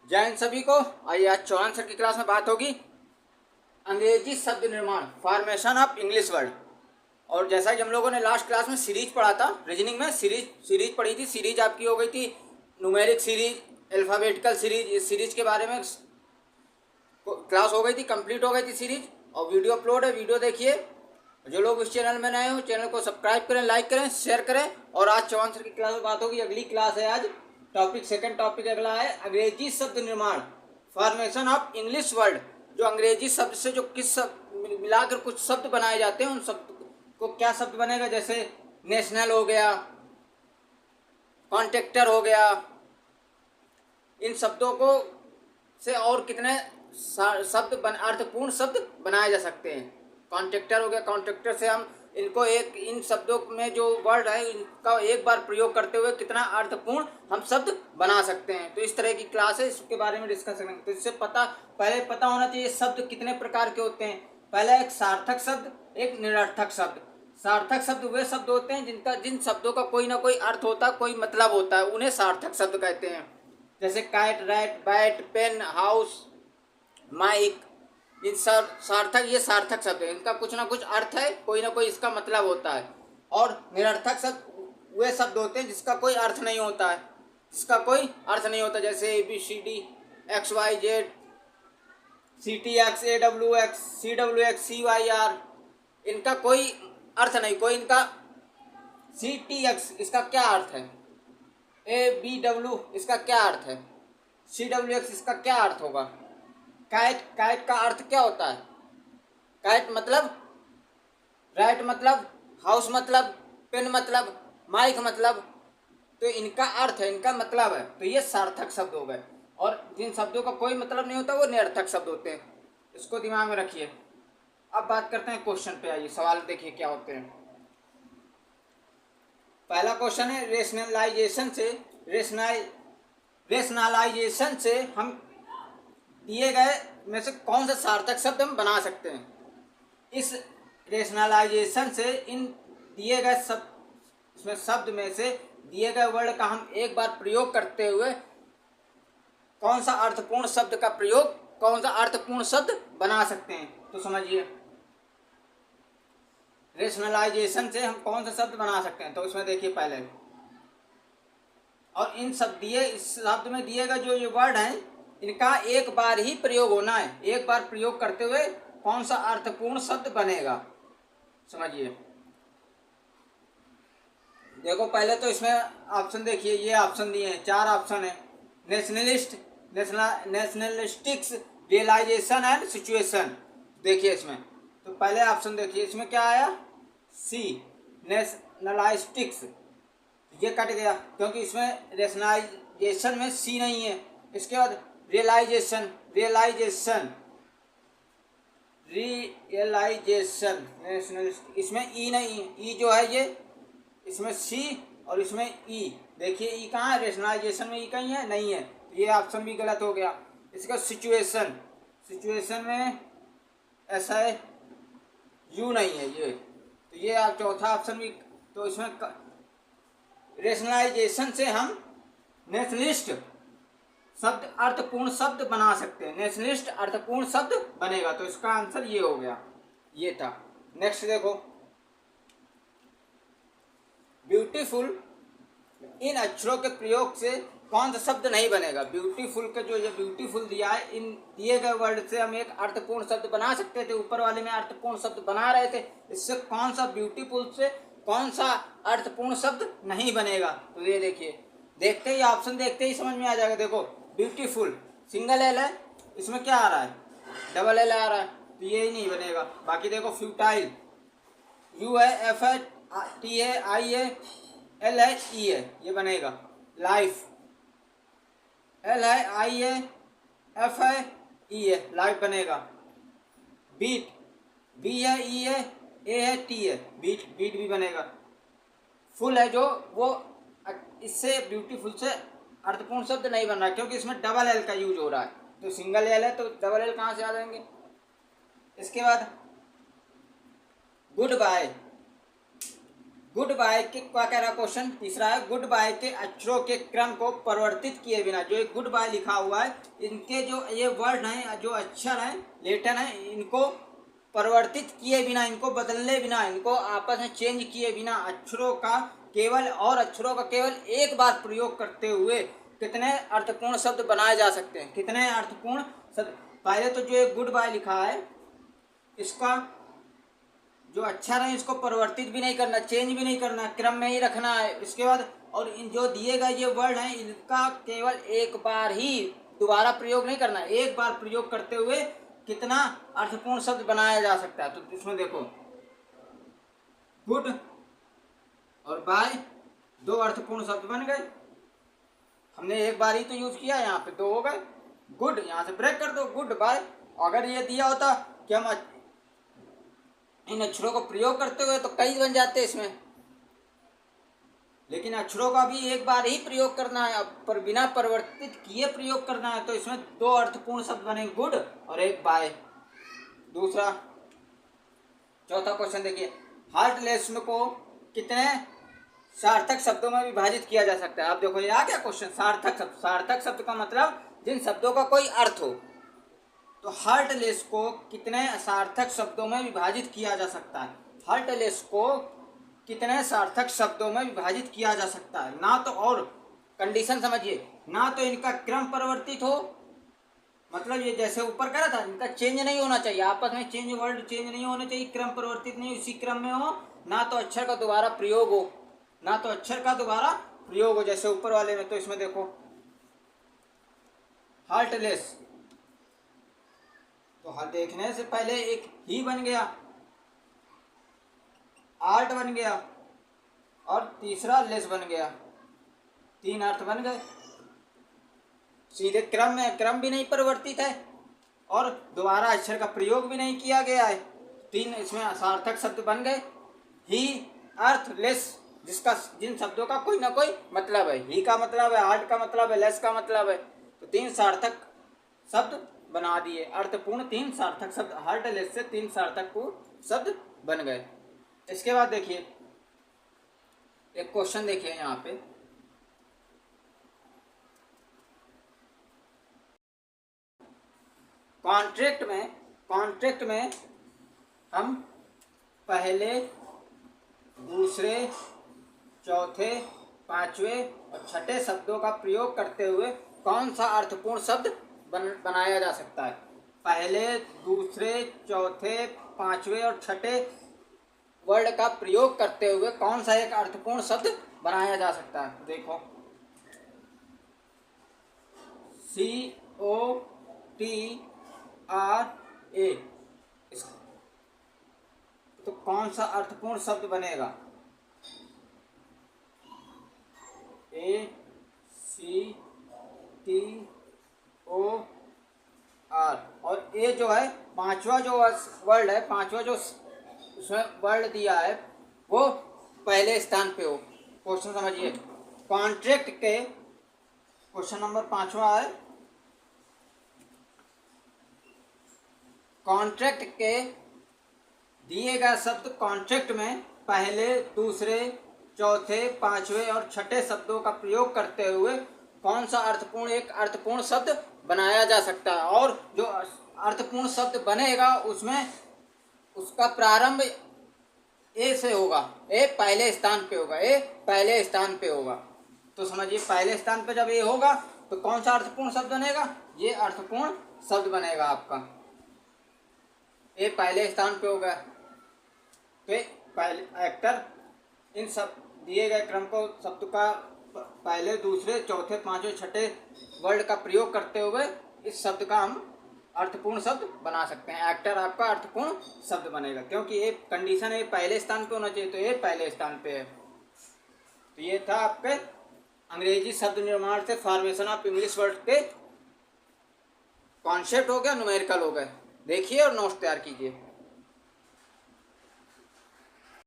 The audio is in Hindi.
जय हिंद सभी को। आइए आज चौहान सर की क्लास में बात होगी अंग्रेजी शब्द निर्माण, फॉर्मेशन ऑफ इंग्लिश वर्ड। और जैसा कि हम लोगों ने लास्ट क्लास में सीरीज पढ़ा था, रीजनिंग में सीरीज पढ़ी थी। सीरीज आपकी हो गई थी न्यूमेरिक सीरीज, अल्फ़ाबेटिकल सीरीज। इस सीरीज के बारे में क्लास हो गई थी, कंप्लीट हो गई थी सीरीज। और वीडियो अपलोड है, वीडियो देखिए। जो लोग इस चैनल में नए हो, चैनल को सब्सक्राइब करें, लाइक करें, शेयर करें। और आज चौहान सर की क्लास में बात होगी, अगली क्लास है आज। सेकंड टॉपिक अगला है अंग्रेजी शब्द निर्माण, फॉर्मेशन ऑफ इंग्लिश वर्ड। जो अंग्रेजी शब्द से जो किस मिलाकर कुछ शब्द बनाए जाते हैं, उन शब्द को क्या शब्द बनेगा। जैसे नेशनल हो गया, कॉन्ट्रैक्टर हो गया। इन शब्दों को से और कितने शब्द अर्थपूर्ण शब्द बनाए जा सकते हैं। कॉन्ट्रैक्टर हो गया, कॉन्ट्रैक्टर से हम इनको इन शब्दों में जो वर्ड है इनका एक बार प्रयोग करते हुए कितना अर्थपूर्ण हम शब्द बना सकते हैं। तो इस तरह की क्लास है, इसके बारे में डिस्कस करेंगे। तो इससे पहले पता होना चाहिए शब्द कितने प्रकार के होते हैं। पहला एक सार्थक शब्द, एक निरर्थक शब्द। सार्थक शब्द वे शब्द होते हैं जिन शब्दों का कोई ना कोई अर्थ होता है, कोई मतलब होता है, उन्हें सार्थक शब्द कहते हैं। जैसे cat, rat, bat, pen, house, mike. इन सार्थक, ये सार्थक शब्द है, इनका कुछ ना कुछ अर्थ है, कोई ना कोई इसका मतलब होता है। और निरर्थक शब्द वे शब्द होते हैं जिसका कोई अर्थ नहीं होता है, जिसका कोई अर्थ नहीं होता। जैसे ABCD, XYZ, CTX, AWX, CWX, CYR। इनका कोई अर्थ नहीं, कोई इनका CTX इसका क्या अर्थ है, ABW इसका क्या अर्थ है, CWX इसका क्या अर्थ होगा। कैट का अर्थ क्या होता है। कैट मतलब, रैट मतलब, हाउस मतलब, पेन मतलब, माइक मतलब। तो इनका अर्थ है, इनका मतलब है। तो ये सार्थक शब्द हो गए। और जिन शब्दों का कोई मतलब नहीं होता वो निरर्थक शब्द होते हैं। इसको दिमाग में रखिए। अब बात करते हैं क्वेश्चन पे। आइए सवाल देखिए क्या होते हैं। पहला क्वेश्चन है रेशनलाइजेशन से हम दिए गए में से कौन सा सार्थक शब्द हम बना सकते हैं। इस रेशनलाइजेशन से इन दिए गए शब्द में से दिए गए वर्ड का हम एक बार प्रयोग करते हुए कौन सा अर्थपूर्ण शब्द बना सकते हैं। तो समझिए, रेशनलाइजेशन से हम कौन सा शब्द बना सकते हैं। तो इसमें देखिए पहले, और इस शब्द में दिए गए जो ये वर्ड हैं, इनका एक बार ही प्रयोग होना है। एक बार प्रयोग करते हुए कौन सा अर्थपूर्ण शब्द बनेगा, समझिए। देखो पहले तो इसमें ऑप्शन देखिए, ये ऑप्शन दिए हैं, 4 ऑप्शन है। नेशनलिस्टिक्स, रियलाइजेशन एंड सिचुएशन। देखिए इसमें तो पहले ऑप्शन देखिए, इसमें क्या आया, C, नेशनलिस्टिक्स। ये कट गया क्योंकि इसमें रेशनलाइजेशन में C नहीं है। इसके बाद रियलाइजेशन, नेशनलिस्ट, इसमें E नहीं है। E जो है ये, इसमें C और इसमें E। देखिए E कहाँ है, रेशनलाइजेशन में E कहीं है, नहीं है। ये ऑप्शन भी गलत हो गया। इसका सिचुएशन में ऐसा है, U नहीं है ये। तो ये आप चौथा ऑप्शन भी। तो इसमें रेशनलाइजेशन से हम नेशनलिस्ट शब्द अर्थपूर्ण शब्द बना सकते हैं। नेशनलिस्ट अर्थपूर्ण शब्द बनेगा। तो इसका आंसर ये हो गया, ये था। नेक्स्ट देखो, ब्यूटीफुल, इन अक्षरों के प्रयोग से कौन सा शब्द नहीं बनेगा। ब्यूटीफुल का जो ये ब्यूटीफुल दिया है, इन दिए गए वर्ड से हम एक अर्थपूर्ण शब्द बना सकते थे। ऊपर वाले में अर्थपूर्ण शब्द बना रहे थे, इससे कौन सा ब्यूटीफुल से कौन सा अर्थपूर्ण शब्द नहीं बनेगा। तो ये देखिए, देखते ही ऑप्शन देखते ही समझ में आ जाएगा। देखो ब्यूटीफुल सिंगल एल है, इसमें क्या आ रहा है, डबल एल आ रहा है, तो ये ही नहीं बनेगा। बाकी देखो फ्यूटाइल, U है, F है, T है, I है, L है, E है, ये बनेगा। लाइफ, L है, I है, F है, E है, लाइफ बनेगा। बीट, B है, E है, A है, T है, बीट भी बनेगा। फुल है जो, वो इससे ब्यूटीफुल से अर्थपूर्ण शब्द नहीं बन रहा क्योंकि इसमें डबल एल का यूज हो रहा है। तो सिंगल एल है तो डबल एल कहाँ से आ जाएंगे। इसके बाद गुड गुड बाय के क्या कह रहा क्वेश्चन तीसरा है, गुड बाय के अक्षरों के क्रम को परिवर्तित किए बिना, जो एक गुड बाय लिखा हुआ है इनके जो ये वर्ड हैं, जो अक्षर हैं, लेटर हैं, इनको परिवर्तित किए बिना, इनको बदलने बिना, इनको आपस में चेंज किए बिना अक्षरों का केवल एक बार प्रयोग करते हुए कितने अर्थपूर्ण शब्द बनाए जा सकते हैं, कितने अर्थपूर्ण शब्द। पहले तो जो एक गुड बाय लिखा है इसका जो अक्षर है इसको परिवर्तित भी नहीं करना, चेंज भी नहीं करना, क्रम में ही रखना है। इसके बाद और इन जो दिए गए ये वर्ड हैं इनका केवल एक बार ही दोबारा प्रयोग नहीं करना, एक बार प्रयोग करते हुए कितना अर्थपूर्ण शब्द बनाया जा सकता है। तो इसमें देखो गुड और बाय दो अर्थपूर्ण शब्द बन गए, हमने एक बार ही तो यूज किया, यहाँ पे दो हो गए। गुड यहाँ से ब्रेक कर दो, गुड बाय। अगर ये दिया होता कि हम इन अक्षरों को प्रयोग करते हुए तो कई बन जाते इसमें, लेकिन अक्षरों का भी एक बार ही प्रयोग करना है, अब पर बिना परिवर्तित किए प्रयोग करना है, तो इसमें दो अर्थपूर्ण शब्द बने, गुड और एक बाय। दूसरा चौथा क्वेश्चन देखिए, हार्टलेस को कितने सार्थक शब्दों में विभाजित किया जा सकता है। अब देखो ये आ गया क्वेश्चन, सार्थक शब्द। सार्थक शब्द का मतलब जिन शब्दों का कोई अर्थ हो। तो हार्टलेस को कितने सार्थक शब्दों में विभाजित किया जा सकता है। हार्टलेस को कितने सार्थक शब्दों में विभाजित किया जा सकता है। ना तो, और कंडीशन समझिए, ना तो इनका क्रम परिवर्तित हो, मतलब ये जैसे ऊपर कह रहा था इनका चेंज नहीं होना चाहिए, आपस में चेंज, वर्ड चेंज नहीं होने चाहिए, क्रम परिवर्तित नहीं, उसी क्रम में हो। ना तो अक्षर का दोबारा प्रयोग हो, ना तो अक्षर का दोबारा प्रयोग हो जैसे ऊपर वाले में। तो इसमें देखो हार्टलेस, तो हर देखने से पहले एक ही बन गया, आर्ट बन गया और तीसरा लेस बन गया, तीन अर्थ बन गए सीधे क्रम में। क्रम भी नहीं परिवर्तित है और दोबारा अक्षर का प्रयोग भी नहीं किया गया है, तीन इसमें सार्थक शब्द बन गए। ही, अर्थ, लेस, जिसका जिन शब्दों का कोई ना कोई मतलब है। ही का मतलब है, आर्ट का मतलब है, लेस का मतलब है, तो तीन सार्थक शब्द बना दिए, अर्थपूर्ण तीन सार्थक शब्द। हार्टलेस से तीन सार्थकपूर्ण शब्द बन गए। इसके बाद देखिए एक क्वेश्चन देखिए यहाँ पे, कॉन्ट्रैक्ट में हम पहले, दूसरे, चौथे, पांचवें और छठे शब्दों का प्रयोग करते हुए कौन सा अर्थपूर्ण शब्द बनाया जा सकता है। पहले, दूसरे, चौथे, पांचवें और छठे वर्ड का प्रयोग करते हुए कौन सा एक अर्थपूर्ण शब्द बनाया जा सकता है। देखो COTRA, तो कौन सा अर्थपूर्ण शब्द बनेगा। ACTOR, और ए जो है पांचवा जो वर्ड है, पांचवा जो उसमें वर्ड दिया है वो पहले स्थान पे हो। क्वेश्चन समझिए, कॉन्ट्रैक्ट के क्वेश्चन नंबर 5वां है, कॉन्ट्रैक्ट के दिए गए शब्द कॉन्ट्रैक्ट में पहले, दूसरे, चौथे, पांचवें और छठे शब्दों का प्रयोग करते हुए कौन सा एक अर्थपूर्ण शब्द बनाया जा सकता है। और जो अर्थपूर्ण शब्द बनेगा उसमें उसका प्रारंभ ए से होगा, ए पहले स्थान पे होगा, ए पहले स्थान पे होगा। तो समझिए पहले स्थान पे जब ए होगा तो कौन सा अर्थपूर्ण शब्द बनेगा, ये अर्थपूर्ण शब्द बनेगा आपका। ए पहले स्थान पे होगा तो पहले एक्टर इन सब दिए गए क्रम को शब्द का पहले, दूसरे, चौथे, पांचवें, छठे वर्ड का प्रयोग करते हुए इस शब्द का हम अर्थपूर्ण शब्द बना सकते हैं। एक्टर आपका अर्थपूर्ण शब्द बनेगा क्योंकि ये कंडीशन है पहले स्थान पे होना चाहिए, तो ये पहले स्थान पे है। तो ये था आपके अंग्रेजी शब्द निर्माण से फॉर्मेशन ऑफ इंग्लिश वर्ड के कॉन्सेप्ट हो गया, न्यूमेरिकल हो गए। देखिए और नोट्स तैयार कीजिए।